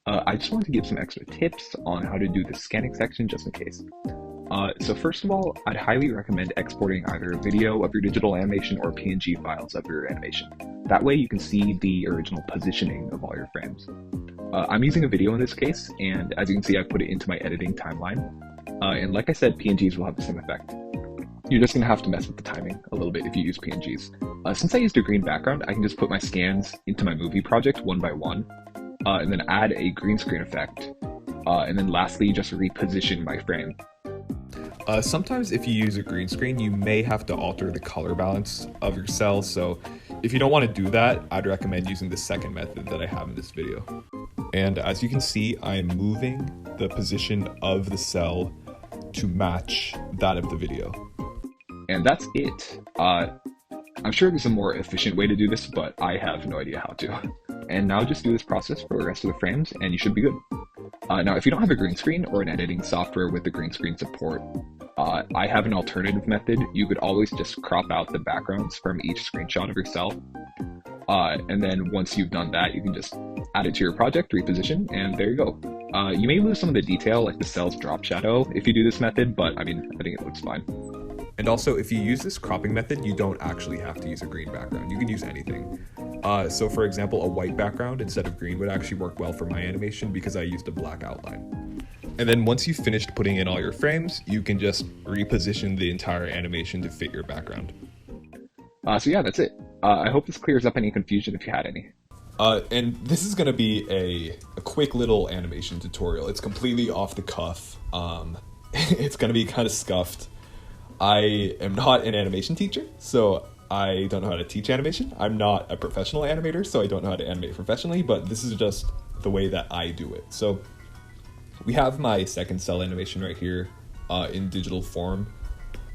I just wanted to give some extra tips on how to do the scanning section just in case. So first of all, I'd highly recommend exporting either a video of your digital animation or PNG files of your animation. That way you can see the original positioning of all your frames. I'm using a video in this case, and as you can see, I put it into my editing timeline. And like I said, PNGs will have the same effect. You're just going to have to mess with the timing a little bit if you use PNGs. Since I used a green background, I can just put my scans into my movie project one by one, and then add a green screen effect, and then lastly, just reposition my frame. Sometimes if you use a green screen, you may have to alter the color balance of your cells, so if you don't want to do that, I'd recommend using the second method that I have in this video. And as you can see, I'm moving the position of the cell to match that of the video. And that's it. I'm sure there's a more efficient way to do this, but I have no idea how to. And now just do this process for the rest of the frames and you should be good. Now, if you don't have a green screen or an editing software with the green screen support, I have an alternative method. You could always just crop out the backgrounds from each screenshot of your cell. And then once you've done that, you can just add it to your project, reposition, and there you go. You may lose some of the detail, like the cell's drop shadow, if you do this method, but I mean, I think it looks fine. And also, if you use this cropping method, you don't actually have to use a green background. You can use anything. So for example, a white background instead of green would actually work well for my animation because I used a black outline. And then once you've finished putting in all your frames, you can just reposition the entire animation to fit your background. So yeah, that's it. I hope this clears up any confusion if you had any. And this is going to be a quick little animation tutorial. It's completely off the cuff. It's going to be kind of scuffed. I am not an animation teacher, so I don't know how to teach animation. I'm not a professional animator, so I don't know how to animate professionally, but this is just the way that I do it. So we have my second cell animation right here in digital form.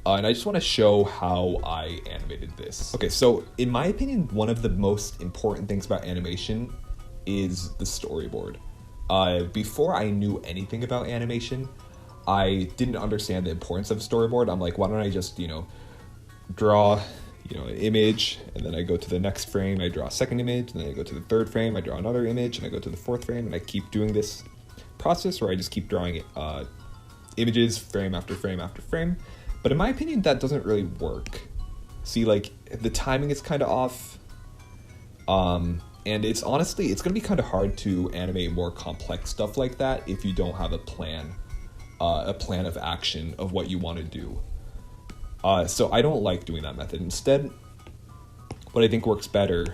And I just want to show how I animated this. Okay, so in my opinion, one of the most important things about animation is the storyboard. Before I knew anything about animation, I didn't understand the importance of storyboard. I'm like, why don't I just, draw, an image, and then I go to the next frame, I draw a second image, and then I go to the third frame, I draw another image, and I go to the fourth frame, and I keep doing this process where I just keep drawing images frame after frame after frame. But in my opinion, that doesn't really work. See, like, the timing is kind of off, and it's honestly, it's going to be kind of hard to animate more complex stuff like that if you don't have a plan of action of what you want to do. So I don't like doing that method. Instead, what I think works better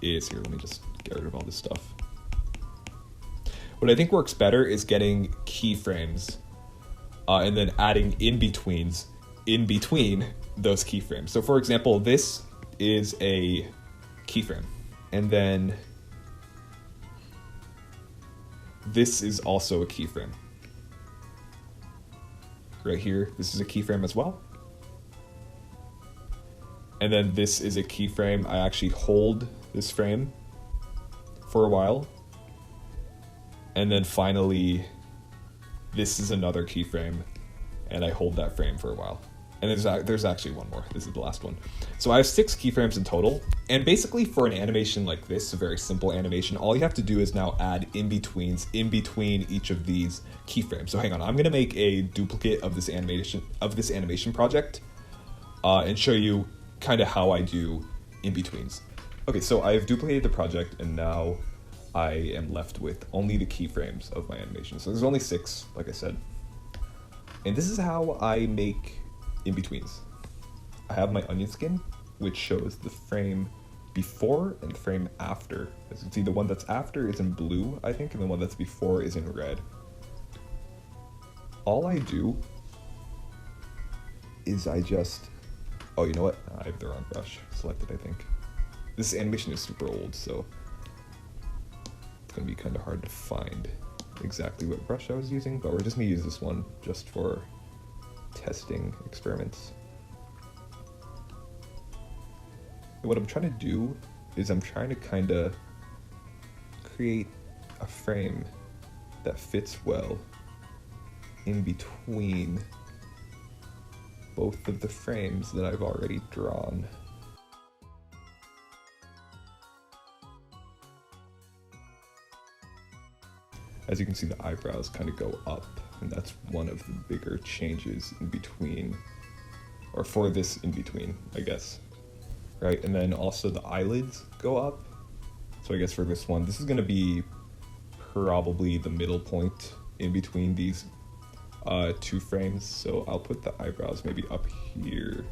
is, here, let me just get rid of all this stuff. What I think works better is getting keyframes and then adding in-betweens in between those keyframes. So for example, this is a keyframe, and then this is also a keyframe. Right here, this is a keyframe as well. And then this is a keyframe. I actually hold this frame for a while. And then finally, this is another keyframe, and I hold that frame for a while. And there's actually one more. This is the last one. So I have 6 keyframes in total. And basically for an animation like this, a very simple animation, all you have to do is now add in-betweens in between each of these keyframes. So hang on, I'm gonna make a duplicate of this animation project and show you kind of how I do in-betweens. Okay, so I've duplicated the project, and now I am left with only the keyframes of my animation. So there's only 6, like I said. And this is how I make in-betweens. I have my onion skin, which shows the frame before and the frame after. As you can see, the one that's after is in blue, I think, and the one that's before is in red. All I do is I just... Oh, you know what? I have the wrong brush selected, I think. This animation is super old, so it's gonna be kind of hard to find exactly what brush I was using, but we're just gonna use this one just for testing experiments. What I'm trying to do is I'm trying to kind of create a frame that fits well in between both of the frames that I've already drawn. As you can see, the eyebrows kind of go up, and that's one of the bigger changes in between, or for this in between, I guess. Right, and then also the eyelids go up. So I guess for this one, this is gonna be probably the middle point in between these two frames. So I'll put the eyebrows maybe up here.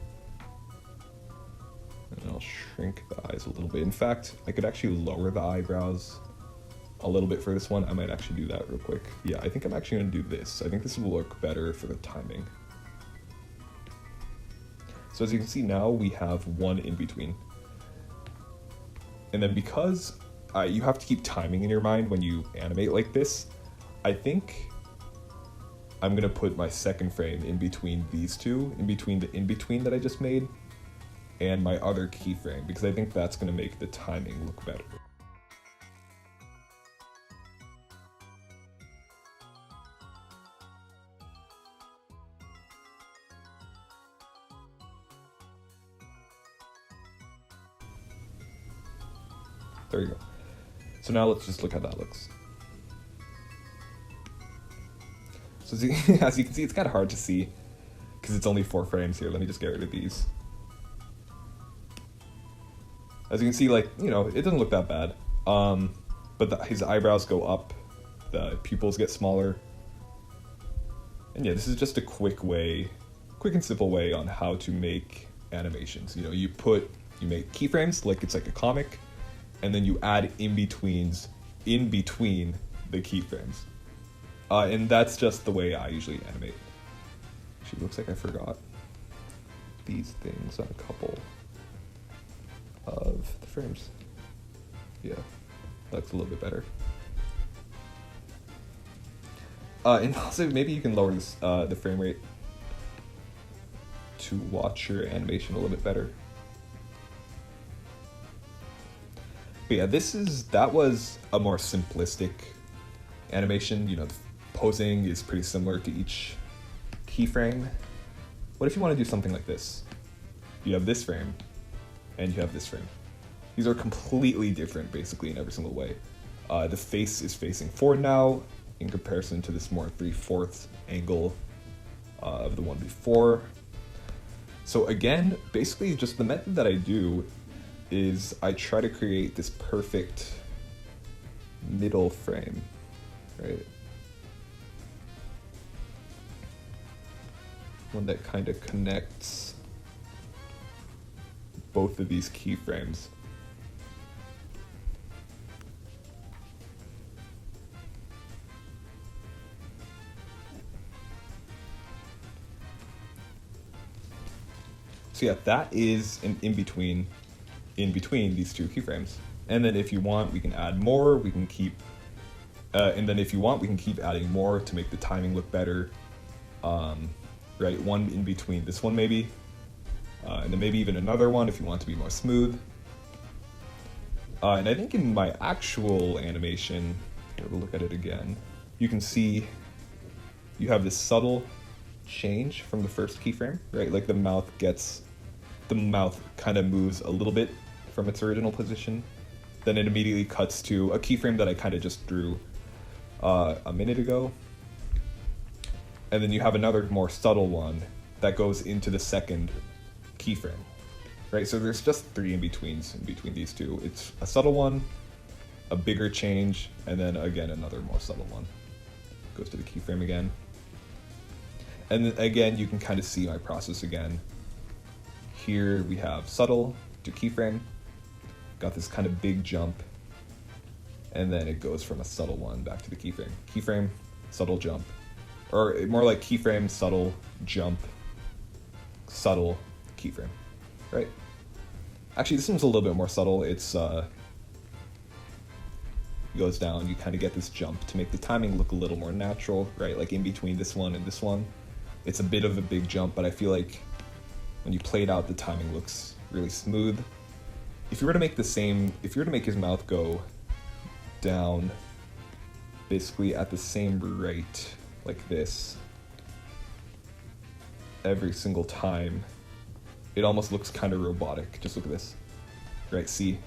And I'll shrink the eyes a little bit. In fact, I could actually lower the eyebrows a little bit for this one. I might actually do that real quick. Yeah, I think I'm actually gonna do this. I think this will look better for the timing. So as you can see now, we have one in between. And then because you have to keep timing in your mind when you animate like this, I think I'm gonna put my second frame in between these two, in between the in-between that I just made, and my other keyframe, because I think that's gonna make the timing look better. There you go. So now let's just look how that looks. So as you can see, it's kind of hard to see because it's only 4 frames here. Let me just get rid of these. As you can see, like, you know, it doesn't look that bad. But his eyebrows go up, the pupils get smaller. And yeah, this is just a quick and simple way on how to make animations. You know, you make keyframes like it's like a comic, and then you add in-betweens in between the keyframes. And that's just the way I usually animate. Actually, looks like I forgot these things on a couple of the frames. Yeah, that's a little bit better. And also, maybe you can lower this, the frame rate to watch your animation a little bit better. But yeah, that was a more simplistic animation. You know, the posing is pretty similar to each keyframe. What if you want to do something like this? You have this frame, and you have this frame. These are completely different, basically, in every single way. The face is facing forward now, in comparison to this more 3/4 angle of the one before. So again, basically just the method that I do is I try to create this perfect middle frame, right? One that kind of connects both of these keyframes. So yeah, that is an in-between these two keyframes. And then if you want, we can add more, we can keep, and then if you want, we can keep adding more to make the timing look better. Right, one in between this one maybe, and then maybe even another one if you want to be more smooth. And I think in my actual animation, here we'll look at it again, you can see you have this subtle change from the first keyframe, right? Like the mouth kind of moves a little bit from its original position. Then it immediately cuts to a keyframe that I kind of just drew a minute ago. And then you have another more subtle one that goes into the second keyframe, right? So there's just 3 in-betweens in between these two. It's a subtle one, a bigger change, and then again another more subtle one. Goes to the keyframe again. And then again, you can kind of see my process again. Here we have subtle to keyframe, got this kind of big jump, and then it goes from a subtle one back to the keyframe. Keyframe, subtle jump. Or more like keyframe, subtle, jump, subtle, keyframe, right? Actually, this one's a little bit more subtle. It's goes down, you kind of get this jump to make the timing look a little more natural, right? Like in between this one and this one. It's a bit of a big jump, but I feel like when you play it out, the timing looks really smooth. If you were to make his mouth go down basically at the same rate, like this, every single time, it almost looks kind of robotic. Just look at this, right? See,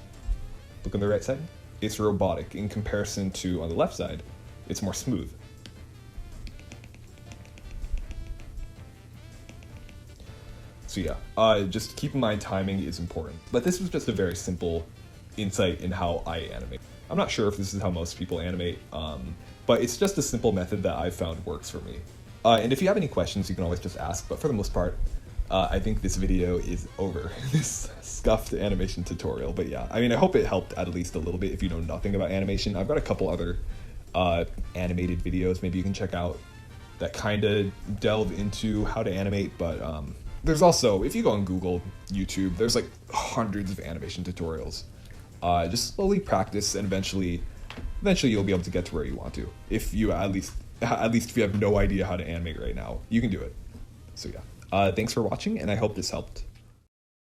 look on the right side, it's robotic in comparison to on the left side. it's more smooth. So yeah, just keep in mind timing is important. But this was just a very simple insight in how I animate. I'm not sure if this is how most people animate, but it's just a simple method that I've found works for me. And if you have any questions, you can always just ask, but for the most part, I think this video is over. This scuffed animation tutorial, but yeah, I mean, I hope it helped at least a little bit if you know nothing about animation. I've got a couple other animated videos maybe you can check out that kind of delve into how to animate, but there's also, if you go on Google, YouTube, there's like hundreds of animation tutorials. Just slowly practice, and eventually you'll be able to get to where you want to. If you at least if you have no idea how to animate right now, you can do it. So yeah, thanks for watching, and I hope this helped.